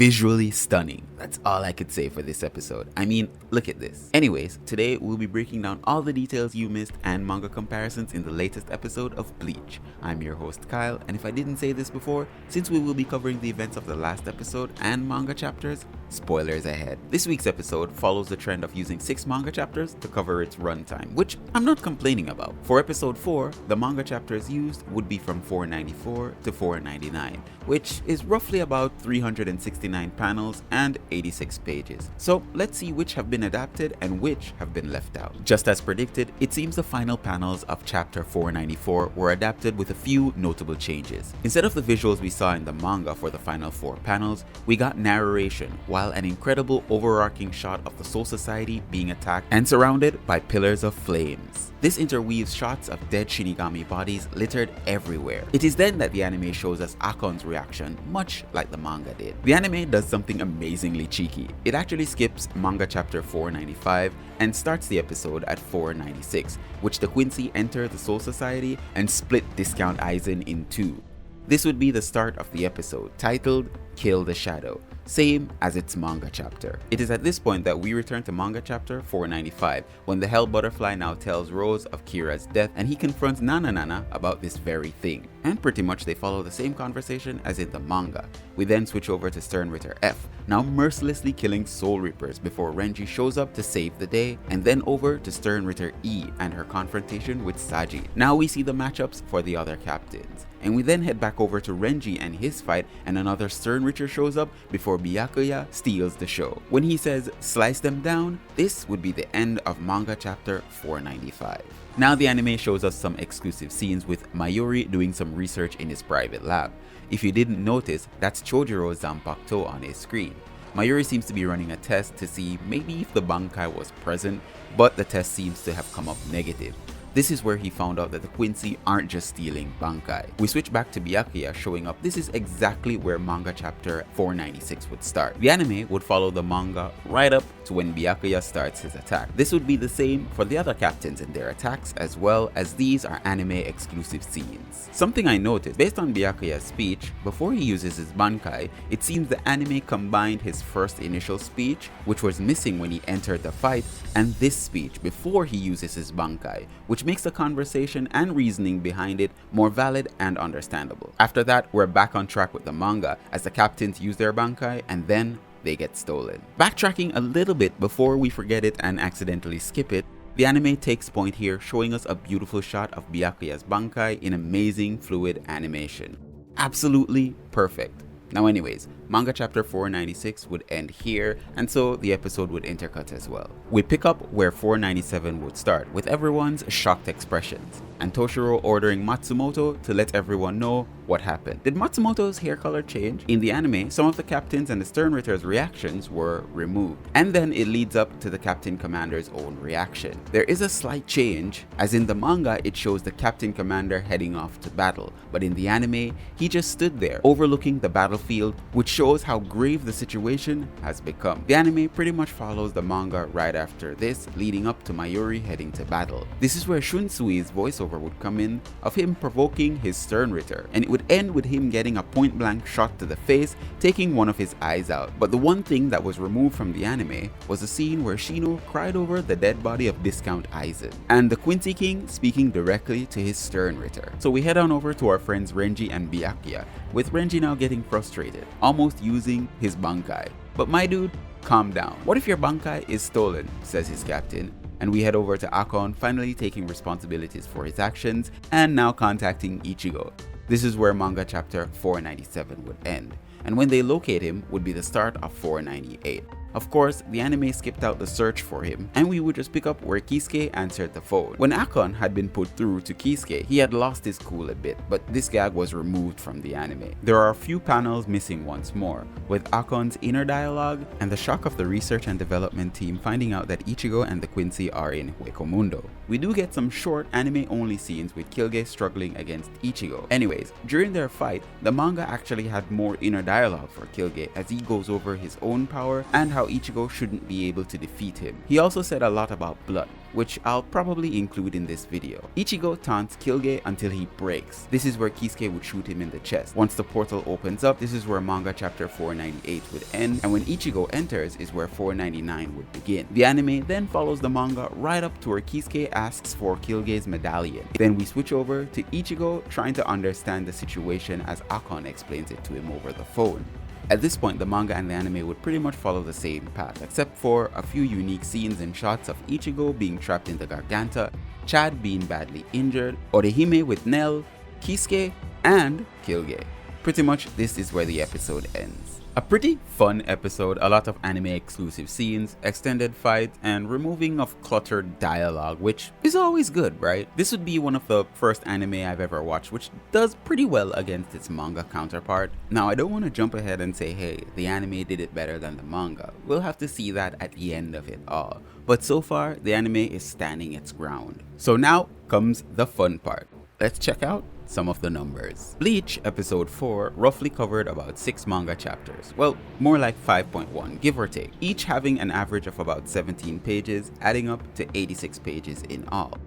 visually stunning. That's all I could say for this episode. I mean, look at this. Anyways, today we'll be breaking down all the details you missed and manga comparisons in the latest episode of Bleach. I'm your host Kyle, and if I didn't say this before, since we will be covering the events of the last episode and manga chapters, spoilers ahead. This week's episode follows the trend of using 6 manga chapters to cover its runtime, which I'm not complaining about. For episode 4, the manga chapters used would be from 494 to 499, which is roughly about 369 panels and 86 pages. So let's see which have been adapted and which have been left out. Just as predicted, it seems the final panels of chapter 494 were adapted with a few notable changes. Instead of the visuals we saw in the manga for the final 4 panels, we got narration, while an incredible overarching shot of the Soul Society being attacked and surrounded by pillars of flames. This interweaves shots of dead Shinigami bodies littered everywhere. It is then that the anime shows us Akon's reaction, much like the manga did. The anime does something amazingly cheeky. It actually skips manga chapter 495 and starts the episode at 496, which the Quincy enter the Soul Society and split Discount Aizen in 2. This would be the start of the episode, titled Kill the Shadow, same as its manga chapter. It is at this point that we return to manga chapter 495, when the Hell Butterfly now tells Rose of Kira's death and he confronts Nana about this very thing. And pretty much they follow the same conversation as in the manga. We then switch over to Stern Ritter F, now mercilessly killing Soul Reapers before Renji shows up to save the day, and then over to Stern Ritter E and her confrontation with Saji. Now we see the matchups for the other captains. And we then head back over to Renji and his fight, and another Stern Ritter shows up before Byakuya steals the show. When he says, "Slice them down," this would be the end of manga chapter 495. Now the anime shows us some exclusive scenes with Mayuri doing some research in his private lab. If you didn't notice, that's Chojuro Zanpakuto on his screen. Mayuri seems to be running a test to see maybe if the Bankai was present, but the test seems to have come up negative. This is where he found out that the Quincy aren't just stealing Bankai. We switch back to Byakuya showing up. This is exactly where manga chapter 496 would start. The anime would follow the manga right up to when Byakuya starts his attack. This would be the same for the other captains in their attacks, as well as these are anime exclusive scenes. Something I noticed, based on Byakuya's speech, before he uses his Bankai, it seems the anime combined his first initial speech, which was missing when he entered the fight, and this speech before he uses his Bankai, which makes the conversation and reasoning behind it more valid and understandable. After that, we're back on track with the manga as the captains use their Bankai and then they get stolen. Backtracking a little bit before we forget it and accidentally skip it, the anime takes point here, showing us a beautiful shot of Byakuya's Bankai in amazing fluid animation. Absolutely perfect. Now anyways, manga chapter 496 would end here, and so the episode would intercut as well. We pick up where 497 would start, with everyone's shocked expressions, and Toshiro ordering Matsumoto to let everyone know what happened. Did Matsumoto's hair color change? In the anime, some of the captains and the Stern Ritter's reactions were removed, and then it leads up to the Captain Commander's own reaction. There is a slight change, as in the manga it shows the Captain Commander heading off to battle, but in the anime, he just stood there, overlooking the battlefield, which shows how grave the situation has become. The anime pretty much follows the manga right after this, leading up to Mayuri heading to battle. This is where Shunsui's voiceover would come in, of him provoking his Stern Ritter, and it would end with him getting a point-blank shot to the face, taking one of his eyes out. But the one thing that was removed from the anime was a scene where Shino cried over the dead body of Discount Aizen, and the Quincy King speaking directly to his Stern Ritter. So we head on over to our friends Renji and Byakuya, with Renji now getting frustrated, almost using his Bankai. But my dude, calm down. What if your Bankai is stolen, says his captain. And we head over to Akon, finally taking responsibilities for his actions and now contacting Ichigo. This is where manga chapter 497 would end, and when they locate him would be the start of 498. Of course, the anime skipped out the search for him, and we would just pick up where Kisuke answered the phone. When Akon had been put through to Kisuke, he had lost his cool a bit, but this gag was removed from the anime. There are a few panels missing once more, with Akon's inner dialogue and the shock of the research and development team finding out that Ichigo and the Quincy are in Hueco Mundo. We do get some short anime-only scenes with Kyuge struggling against Ichigo. Anyways, during their fight, the manga actually had more inner dialogue for Kyuge as he goes over his own power and how how Ichigo shouldn't be able to defeat him. He also said a lot about blood, which I'll probably include in this video. Ichigo taunts Kyuge until he breaks. This is where Kisuke would shoot him in the chest. Once the portal opens up, this is where manga chapter 498 would end, and when Ichigo enters is where 499 would begin. The anime then follows the manga right up to where Kisuke asks for Kyuge's medallion. Then we switch over to Ichigo trying to understand the situation as Akon explains it to him over the phone. At this point, the manga and the anime would pretty much follow the same path, except for a few unique scenes and shots of Ichigo being trapped in the Garganta, Chad being badly injured, Orihime with Nell, Kisuke, and Kyuge. Pretty much this is where the episode ends. A pretty fun episode, a lot of anime exclusive scenes, extended fights, and removing of cluttered dialogue, which is always good, right? This would be one of the first anime I've ever watched which does pretty well against its manga counterpart. Now I don't want to jump ahead and say, hey, the anime did it better than the manga. We'll have to see that at the end of it all. But so far, the anime is standing its ground. So now comes the fun part. Let's check out some of the numbers. Bleach episode 4 roughly covered about 6 manga chapters. Well, more like 5.1, give or take, each having an average of about 17 pages, adding up to 86 pages in all.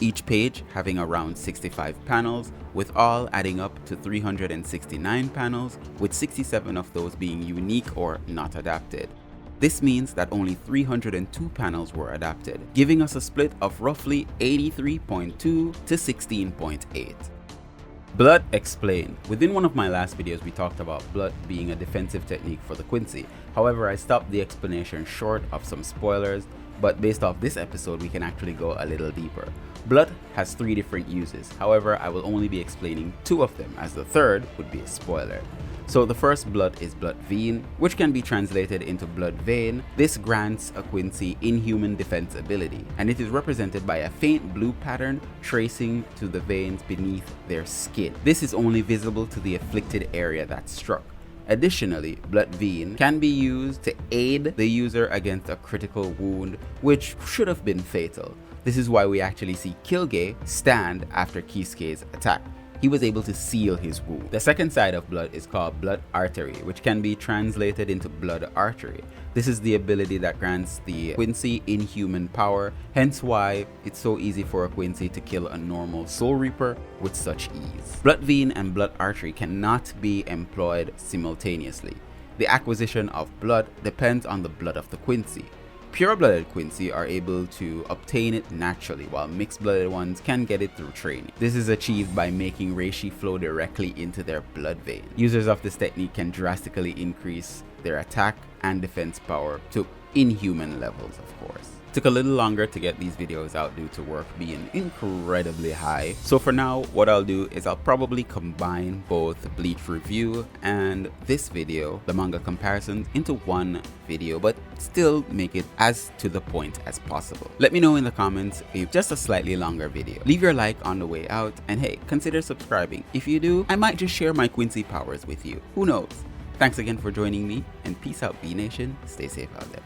Each page having around 65 panels, with all adding up to 369 panels, with 67 of those being unique or not adapted. This means that only 302 panels were adapted, giving us a split of roughly 83.2 to 16.8. Blood explained. Within one of my last videos we talked about blood being a defensive technique for the Quincy. However, I stopped the explanation short of some spoilers, but based off this episode we can actually go a little deeper. Blood has 3 different uses, however I will only be explaining 2 of them as the third would be a spoiler. So the first blood is blood vein, which can be translated into blood vein. This grants a Quincy inhuman defense ability, and it is represented by a faint blue pattern tracing to the veins beneath their skin. This is only visible to the afflicted area that's struck. Additionally, blood vein can be used to aid the user against a critical wound, which should have been fatal. This is why we actually see Kyuge stand after Kisuke's attack. He was able to seal his wound. The second side of blood is called blood artery, which can be translated into blood artery. This is the ability that grants the Quincy inhuman power, hence why it's so easy for a Quincy to kill a normal Soul Reaper with such ease. Blood vein and blood artery cannot be employed simultaneously. The acquisition of blood depends on the blood of the Quincy. Pure-blooded Quincy are able to obtain it naturally, while mixed-blooded ones can get it through training. This is achieved by making reishi flow directly into their blood vein. Users of this technique can drastically increase their attack and defense power to inhuman levels, of course. Took a little longer to get these videos out due to work being incredibly high. So for now, what I'll do is I'll probably combine both the Bleach review and this video, the manga comparisons, into one video, but still make it as to the point as possible. Let me know in the comments if just a slightly longer video. Leave your like on the way out, and hey, consider subscribing. If you do, I might just share my Quincy powers with you. Who knows? Thanks again for joining me, and peace out, V Nation. Stay safe out there.